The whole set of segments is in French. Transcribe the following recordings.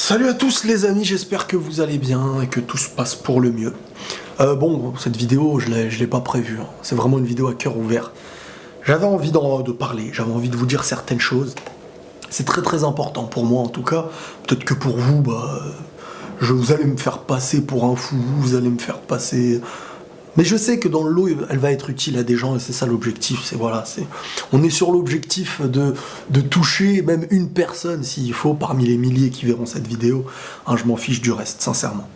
Salut à tous les amis, j'espère que vous allez bien et que tout se passe pour le mieux. Bon, cette vidéo, je l'ai pas prévue, hein. C'est vraiment une vidéo à cœur ouvert. J'avais envie de parler, j'avais envie de vous dire certaines choses. C'est très important pour moi en tout cas. Peut-être que pour vous, vous allez me faire passer pour un fou, vous allez me faire passer... Mais je sais que dans le lot, elle va être utile à des gens et c'est ça l'objectif. On est sur l'objectif de toucher même une personne s'il faut parmi les milliers qui verront cette vidéo. Hein, je m'en fiche du reste, sincèrement.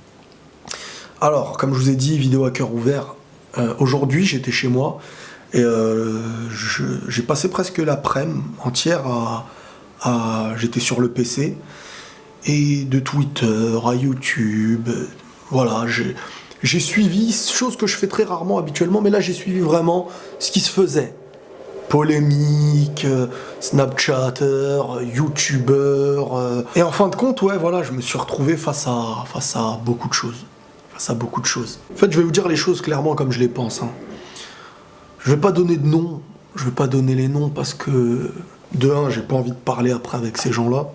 Alors, comme je vous ai dit, vidéo à cœur ouvert. Aujourd'hui, j'étais chez moi et j'ai passé presque l'après-midi entière j'étais sur le PC et de Twitter à YouTube. Voilà, j'ai suivi, chose que je fais très rarement habituellement, mais là j'ai suivi vraiment ce qui se faisait. Polémique, Snapchatter, YouTuber. Et en fin de compte, ouais, voilà, je me suis retrouvé face à beaucoup de choses. En fait, je vais vous dire les choses clairement comme je les pense. Hein. Je vais pas donner de noms, je vais pas donner les noms parce que, de un, j'ai pas envie de parler après avec ces gens-là.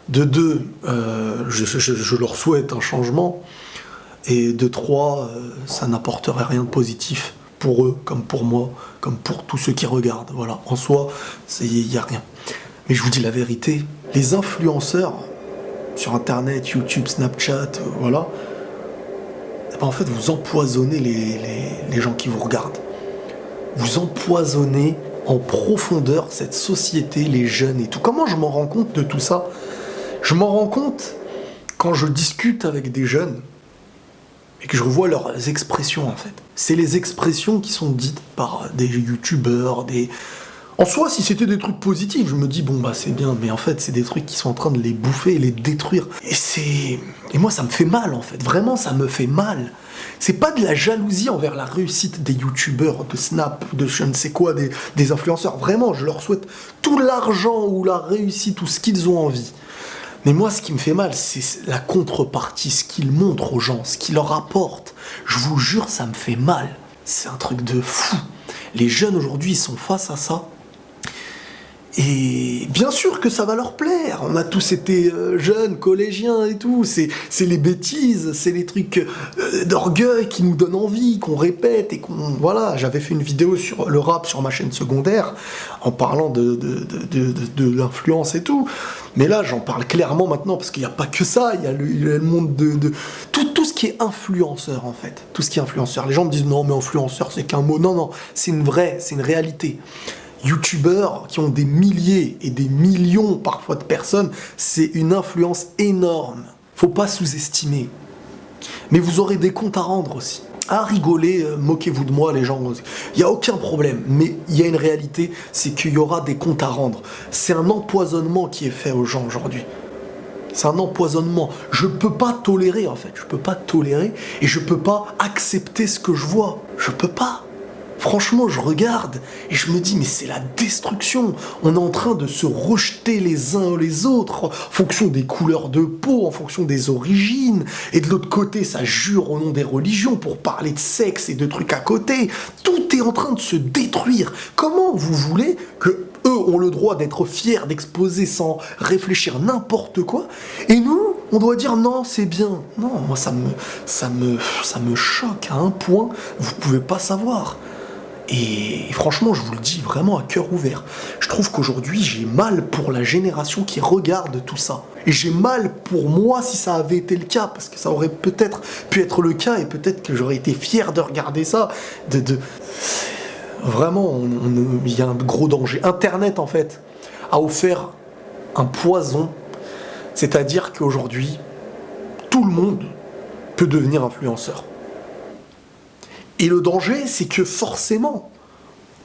De deux, je leur souhaite un changement. Et de trois, ça n'apporterait rien de positif pour eux, comme pour moi, comme pour tous ceux qui regardent. Voilà, en soi, il n'y a rien. Mais je vous dis la vérité, les influenceurs sur Internet, YouTube, Snapchat, voilà, en fait, vous empoisonnez les gens qui vous regardent. Vous empoisonnez en profondeur cette société, les jeunes et tout. Comment je m'en rends compte de tout ça? Je m'en rends compte quand je discute avec des jeunes et que je revois leurs expressions, en fait. C'est les expressions qui sont dites par des youtubeurs, En soi, si c'était des trucs positifs, je me dis, bon, c'est bien, mais en fait, c'est des trucs qui sont en train de les bouffer et les détruire. Et moi, ça me fait mal, en fait. Vraiment, ça me fait mal. C'est pas de la jalousie envers la réussite des youtubeurs, de Snap, de je ne sais quoi, des influenceurs. Vraiment, je leur souhaite tout l'argent ou la réussite ou ce qu'ils ont envie. Mais moi, ce qui me fait mal, c'est la contrepartie, ce qu'ils montrent aux gens, ce qu'ils leur apportent. Je vous jure, ça me fait mal. C'est un truc de fou. Les jeunes, aujourd'hui, ils sont face à ça. Et bien sûr que ça va leur plaire. On a tous été jeunes, collégiens et tout. C'est les bêtises, c'est les trucs d'orgueil qui nous donnent envie, qu'on répète et qu'on... Voilà, j'avais fait une vidéo sur le rap sur ma chaîne secondaire en parlant de l'influence et tout. Mais là, j'en parle clairement maintenant parce qu'il n'y a pas que ça. Il y a le monde tout ce qui est influenceur, en fait. Tout ce qui est influenceur. Les gens me disent non, mais influenceur, c'est qu'un mot. Non, c'est une réalité. YouTubeurs qui ont des milliers et des millions parfois de personnes, c'est une influence énorme. Faut pas sous-estimer. Mais vous aurez des comptes à rendre aussi. À rigoler, moquez-vous de moi les gens, il n'y a aucun problème. Mais il y a une réalité, c'est qu'il y aura des comptes à rendre. C'est un empoisonnement qui est fait aux gens aujourd'hui. C'est un empoisonnement. Je peux pas tolérer en fait, je peux pas tolérer et je peux pas accepter ce que je vois. Je peux pas. Franchement, je regarde et je me dis, mais c'est la destruction. On est en train de se rejeter les uns les autres en fonction des couleurs de peau, en fonction des origines. Et de l'autre côté, ça jure au nom des religions pour parler de sexe et de trucs à côté. Tout est en train de se détruire. Comment vous voulez que eux ont le droit d'être fiers, d'exposer sans réfléchir n'importe quoi, et nous, on doit dire non, c'est bien. Non, moi, ça me choque à un point, vous pouvez pas savoir. Et franchement, je vous le dis vraiment à cœur ouvert. Je trouve qu'aujourd'hui, j'ai mal pour la génération qui regarde tout ça. Et j'ai mal pour moi si ça avait été le cas, parce que ça aurait peut-être pu être le cas, et peut-être que j'aurais été fier de regarder ça. Vraiment, il y a un gros danger. Internet, en fait, a offert un poison. C'est-à-dire qu'aujourd'hui, tout le monde peut devenir influenceur. Et le danger, c'est que forcément,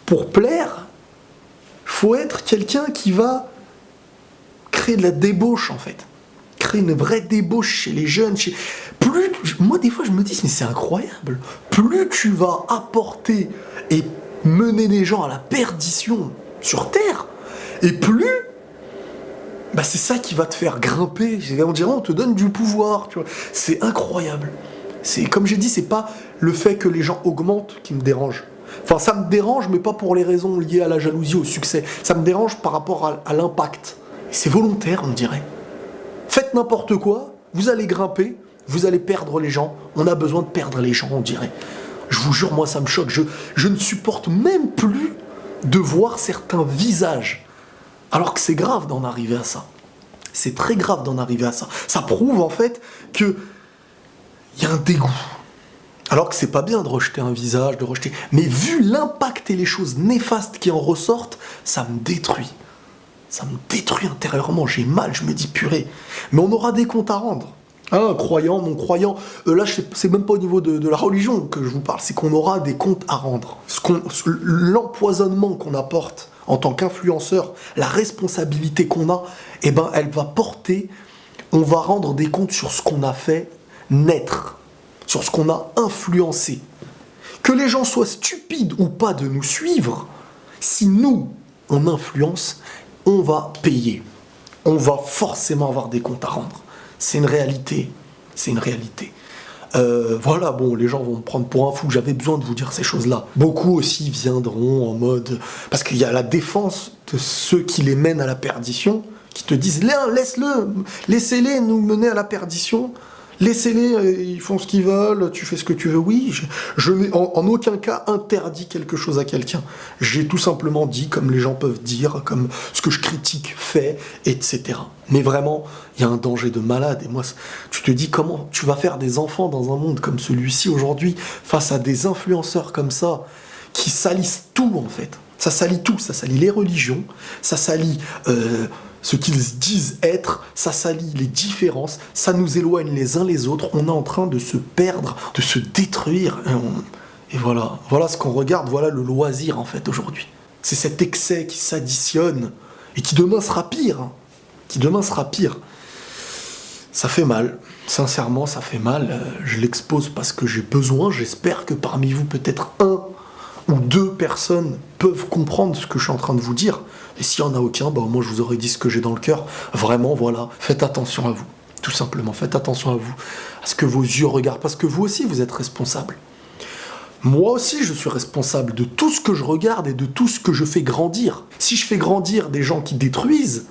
pour plaire, faut être quelqu'un qui va créer de la débauche, en fait. Créer une vraie débauche chez les jeunes. Moi, des fois, je me dis, mais c'est incroyable. Plus tu vas apporter et mener les gens à la perdition sur Terre, et plus... c'est ça qui va te faire grimper. On dirait, on te donne du pouvoir. Tu vois. C'est incroyable. Comme j'ai dit, c'est pas le fait que les gens augmentent qui me dérange. Enfin, ça me dérange, mais pas pour les raisons liées à la jalousie, au succès. Ça me dérange par rapport à l'impact. Et c'est volontaire, on dirait. Faites n'importe quoi, vous allez grimper, vous allez perdre les gens. On a besoin de perdre les gens, on dirait. Je vous jure, moi, ça me choque. Je ne supporte même plus de voir certains visages. Alors que c'est grave d'en arriver à ça. C'est très grave d'en arriver à ça. Ça prouve, en fait, qu'il y a un dégoût. Alors que c'est pas bien de rejeter un visage, de rejeter... Mais vu l'impact et les choses néfastes qui en ressortent, ça me détruit. Ça me détruit intérieurement, j'ai mal, je me dis purée. Mais on aura des comptes à rendre. Hein, croyant, non croyant, là c'est même pas au niveau de la religion que je vous parle, c'est qu'on aura des comptes à rendre. L'empoisonnement qu'on apporte en tant qu'influenceur, la responsabilité qu'on a, eh ben elle va porter, on va rendre des comptes sur ce qu'on a fait naître, sur ce qu'on a influencé. Que les gens soient stupides ou pas de nous suivre, si nous, on influence, on va payer. On va forcément avoir des comptes à rendre. C'est une réalité. C'est une réalité. Voilà, bon, les gens vont me prendre pour un fou. J'avais besoin de vous dire ces choses-là. Beaucoup aussi viendront en mode... Parce qu'il y a la défense de ceux qui les mènent à la perdition, qui te disent « Laisse-le, laissez-les nous mener à la perdition. Laissez-les, ils font ce qu'ils veulent, tu fais ce que tu veux. » Oui, je n'ai en aucun cas interdit quelque chose à quelqu'un. J'ai tout simplement dit, comme les gens peuvent dire, comme ce que je critique fait, etc. Mais vraiment, il y a un danger de malade. Et moi, tu te dis comment tu vas faire des enfants dans un monde comme celui-ci aujourd'hui, face à des influenceurs comme ça, qui salissent tout en fait. Ça salit tout, ça salit les religions, ça salit... ce qu'ils disent être, ça salit les différences, ça nous éloigne les uns les autres, on est en train de se perdre, de se détruire, et voilà, voilà ce qu'on regarde, voilà le loisir en fait aujourd'hui. C'est cet excès qui s'additionne, et qui demain sera pire, hein. Qui demain sera pire. Ça fait mal, sincèrement ça fait mal, je l'expose parce que j'ai besoin, j'espère que parmi vous peut-être un ou deux personnes peuvent comprendre ce que je suis en train de vous dire. Et s'il n'y en a aucun, bah, moi je vous aurais dit ce que j'ai dans le cœur. Vraiment, voilà, faites attention à vous. Tout simplement, faites attention à vous. À ce que vos yeux regardent. Parce que vous aussi, vous êtes responsable. Moi aussi, je suis responsable de tout ce que je regarde et de tout ce que je fais grandir. Si je fais grandir des gens qui détruisent,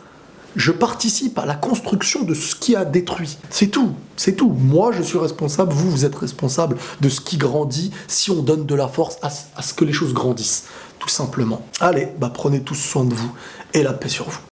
je participe à la construction de ce qui a détruit. C'est tout, c'est tout. Moi, je suis responsable, vous, vous êtes responsable de ce qui grandit si on donne de la force à ce que les choses grandissent, tout simplement. Allez, bah prenez tous soin de vous et la paix sur vous.